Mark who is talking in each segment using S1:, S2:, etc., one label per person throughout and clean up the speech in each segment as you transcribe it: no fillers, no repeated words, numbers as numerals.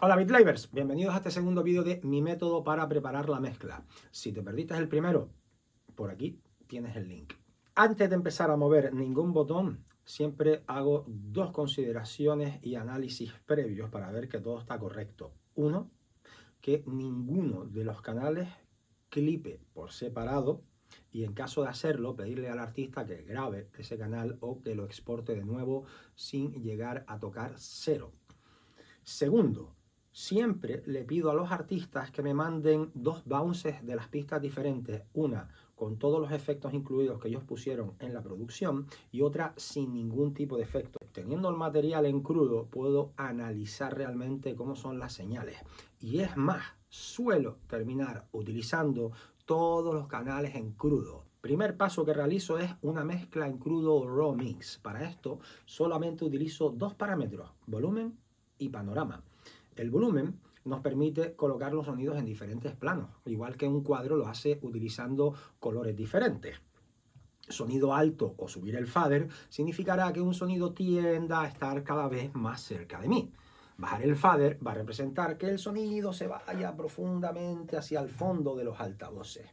S1: Hola BitLavers, bienvenidos a este segundo vídeo de mi método para preparar la mezcla. Si te perdiste el primero, por aquí tienes el link. Antes de empezar a mover ningún botón, siempre hago dos consideraciones y análisis previos para ver que todo está correcto. Uno, que ninguno de los canales clipe por separado y en caso de hacerlo, pedirle al artista que grabe ese canal o que lo exporte de nuevo sin llegar a tocar cero. Segundo, siempre le pido a los artistas que me manden dos bounces de las pistas diferentes, una con todos los efectos incluidos que ellos pusieron en la producción y otra sin ningún tipo de efecto. Teniendo el material en crudo, puedo analizar realmente cómo son las señales. Y es más, suelo terminar utilizando todos los canales en crudo. Primer paso que realizo es una mezcla en crudo raw mix. Para esto solamente utilizo dos parámetros, volumen y panorama. El volumen nos permite colocar los sonidos en diferentes planos, igual que un cuadro lo hace utilizando colores diferentes. Sonido alto o subir el fader significará que un sonido tienda a estar cada vez más cerca de mí. Bajar el fader va a representar que el sonido se vaya profundamente hacia el fondo de los altavoces.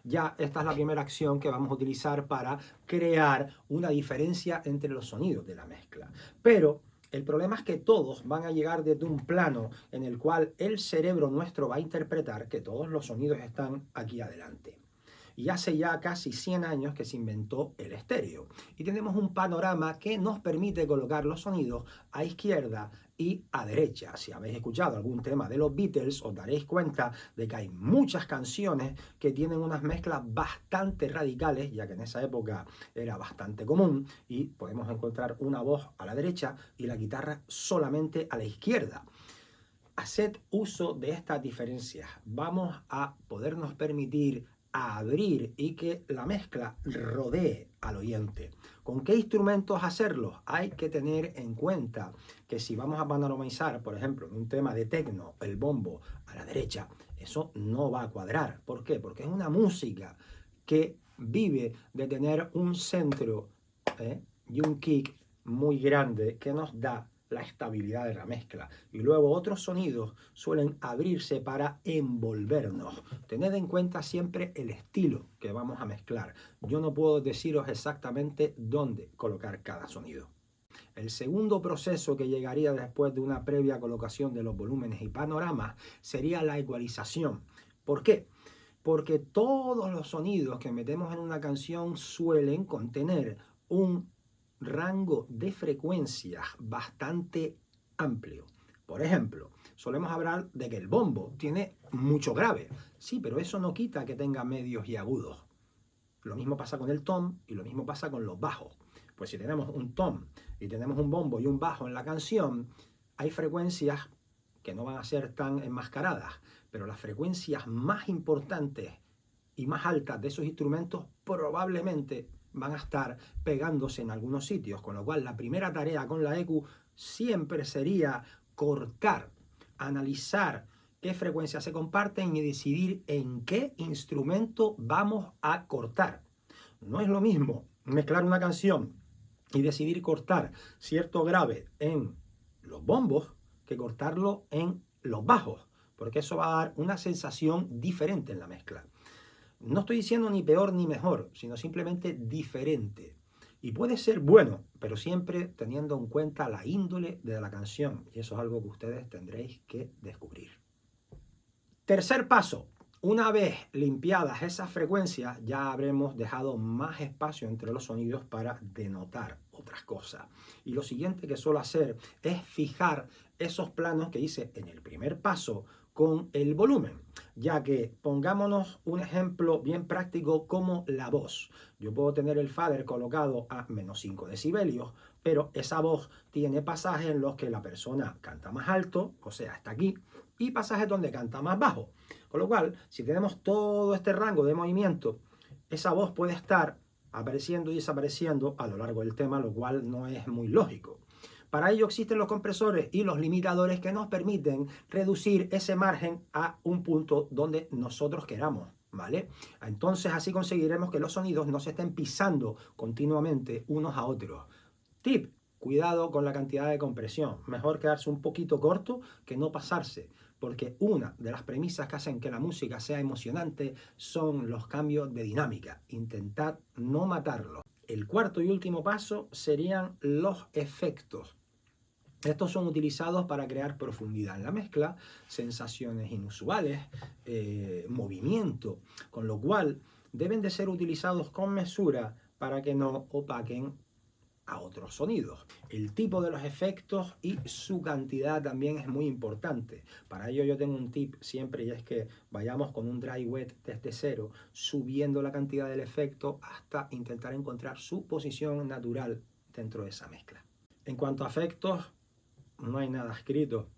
S1: Ya esta es la primera acción que vamos a utilizar para crear una diferencia entre los sonidos de la mezcla. Pero el problema es que todos van a llegar desde un plano en el cual el cerebro nuestro va a interpretar que todos los sonidos están aquí adelante. Y hace ya casi 100 años que se inventó el estéreo. Y tenemos un panorama que nos permite colocar los sonidos a izquierda y a derecha. Si habéis escuchado algún tema de los Beatles, os daréis cuenta de que hay muchas canciones que tienen unas mezclas bastante radicales, ya que en esa época era bastante común, y podemos encontrar una voz a la derecha y la guitarra solamente a la izquierda. Haced uso de estas diferencias. Vamos a podernos permitir abrir y que la mezcla rodee al oyente. ¿Con qué instrumentos hacerlo? Hay que tener en cuenta que si vamos a panoramizar, por ejemplo, en un tema de techno, el bombo a la derecha, eso no va a cuadrar. ¿Por qué? Porque es una música que vive de tener un centro y un kick muy grande que nos da la estabilidad de la mezcla. Y luego otros sonidos suelen abrirse para envolvernos. Tened en cuenta siempre el estilo que vamos a mezclar. Yo no puedo deciros exactamente dónde colocar cada sonido. El segundo proceso que llegaría después de una previa colocación de los volúmenes y panoramas sería la ecualización. ¿Por qué? Porque todos los sonidos que metemos en una canción suelen contener un rango de frecuencias bastante amplio. Por ejemplo, solemos hablar de que el bombo tiene mucho grave. Sí, pero eso no quita que tenga medios y agudos. Lo mismo pasa con el tom y lo mismo pasa con los bajos. Pues si tenemos un tom y tenemos un bombo y un bajo en la canción, hay frecuencias que no van a ser tan enmascaradas, pero las frecuencias más importantes y más altas de esos instrumentos probablemente van a estar pegándose en algunos sitios, con lo cual la primera tarea con la EQ siempre sería cortar, analizar qué frecuencias se comparten y decidir en qué instrumento vamos a cortar. No es lo mismo mezclar una canción y decidir cortar cierto grave en los bombos que cortarlo en los bajos, porque eso va a dar una sensación diferente en la mezcla. No estoy diciendo ni peor ni mejor, sino simplemente diferente. Y puede ser bueno, pero siempre teniendo en cuenta la índole de la canción. Y eso es algo que ustedes tendréis que descubrir. Tercer paso. Una vez limpiadas esas frecuencias, ya habremos dejado más espacio entre los sonidos para denotar otras cosas. Y lo siguiente que suelo hacer es fijar esos planos que hice en el primer paso con el volumen, ya que pongámonos un ejemplo bien práctico como la voz. Yo puedo tener el fader colocado a menos 5 decibelios, pero esa voz tiene pasajes en los que la persona canta más alto, o sea, está aquí, y pasajes donde canta más bajo. Con lo cual, si tenemos todo este rango de movimiento, esa voz puede estar apareciendo y desapareciendo a lo largo del tema, lo cual no es muy lógico. Para ello existen los compresores y los limitadores que nos permiten reducir ese margen a un punto donde nosotros queramos, ¿vale? Entonces así conseguiremos que los sonidos no se estén pisando continuamente unos a otros. Tip: Cuidado con la cantidad de compresión. Mejor quedarse un poquito corto que no pasarse, porque una de las premisas que hacen que la música sea emocionante son los cambios de dinámica. Intentad no matarlos. El cuarto y último paso serían los efectos. Estos son utilizados para crear profundidad en la mezcla, sensaciones inusuales, movimiento, con lo cual deben de ser utilizados con mesura para que no opaquen a otros sonidos. El tipo de los efectos y su cantidad también es muy importante. Para ello yo tengo un tip siempre, y es que vayamos con un dry wet desde cero, subiendo la cantidad del efecto hasta intentar encontrar su posición natural dentro de esa mezcla. En cuanto a efectos, no hay nada escrito,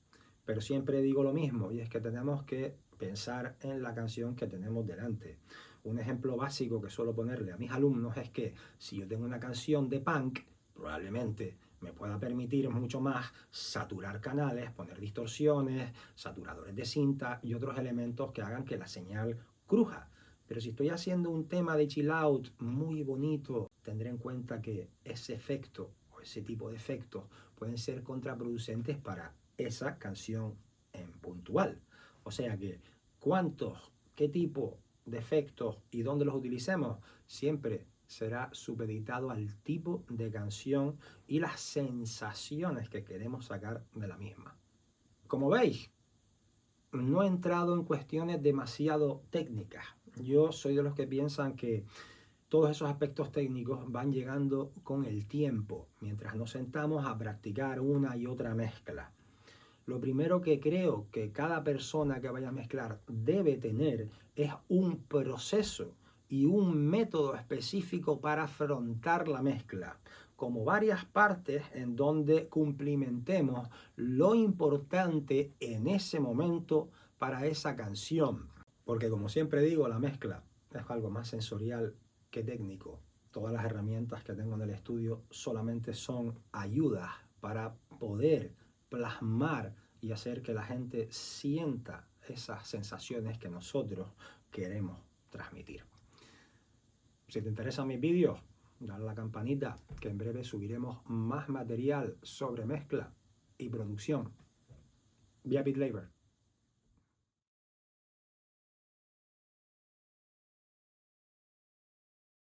S1: pero siempre digo lo mismo, y es que tenemos que pensar en la canción que tenemos delante. Un ejemplo básico que suelo ponerle a mis alumnos es que si yo tengo una canción de punk, probablemente me pueda permitir mucho más saturar canales, poner distorsiones, saturadores de cinta y otros elementos que hagan que la señal cruja. Pero si estoy haciendo un tema de chill out muy bonito, tendré en cuenta que ese efecto o ese tipo de efectos pueden ser contraproducentes para esa canción en puntual. O sea que cuántos, qué tipo de efectos y dónde los utilicemos siempre será supeditado al tipo de canción y las sensaciones que queremos sacar de la misma. Como veis, no he entrado en cuestiones demasiado técnicas. Yo soy de los que piensan que todos esos aspectos técnicos van llegando con el tiempo, mientras nos sentamos a practicar una y otra mezcla. Lo primero que creo que cada persona que vaya a mezclar debe tener es un proceso y un método específico para afrontar la mezcla, como varias partes en donde cumplimentemos lo importante en ese momento para esa canción. Porque como siempre digo, la mezcla es algo más sensorial que técnico. Todas las herramientas que tengo en el estudio solamente son ayudas para poder plasmar y hacer que la gente sienta esas sensaciones que nosotros queremos transmitir. Si te interesan mis vídeos, dale a la campanita que en breve subiremos más material sobre mezcla y producción vía BeatLabor.